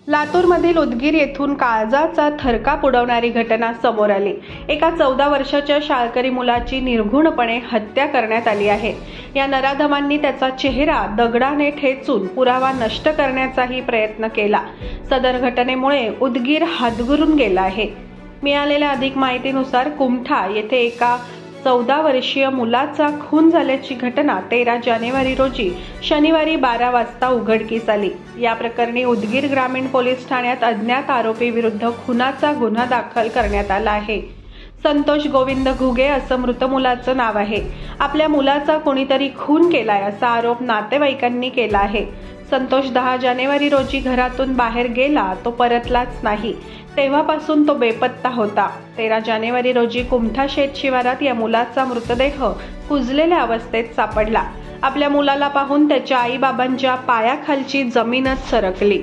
लातूरमधील उदगीर येथून काळजाचा थरकाप उडवणारी घटना समोर आली। एका 14 वर्षाच्या शाळकरी मुलाची निर्घृणपणे हत्या करण्यात आली आहे। या नराधमांनी त्याचा चेहरा दगडाने ठेचून पुरावा नष्ट करण्याचाही प्रयत्न केला। सदर घटनेमुळे उदगीर हादगरून गेला आहे। मिळालेल्या अधिक माहितीनुसार कुमठा येथे एका 14 वर्षीय मुलाचा खून झाल्याची घटना 13 जानेवारी रोजी शनिवारी 12 वाजता उघडकीस आली। या प्रकरणी उदगीर ग्रामीण पोलीस ठाण्यात अज्ञात आरोपी विरुद्ध खुनाचा गुन्हा दाखल करण्यात आला आहे। संतोष गोविंद घुगे असं मृत मुलाचं नाव आहे। आपल्या मुलाचा कोणीतरी खून केलाय असा आरोप नातेवाईकांनी केला आहे। संतोष 10 जानेवारी रोजी घरातून बाहेर गेला तो परतलाच नाही। तेव्हापासून तो बेपत्ता होता। 13 जानेवारी रोजी कुमठा शेत शिवारात या मुलाचा मृतदेह कुजलेल्या अवस्थेत सापडला। आपल्या मुलाला पाहून त्याच्या आई बाबांच्या पायाखालची जमीनच सरकली।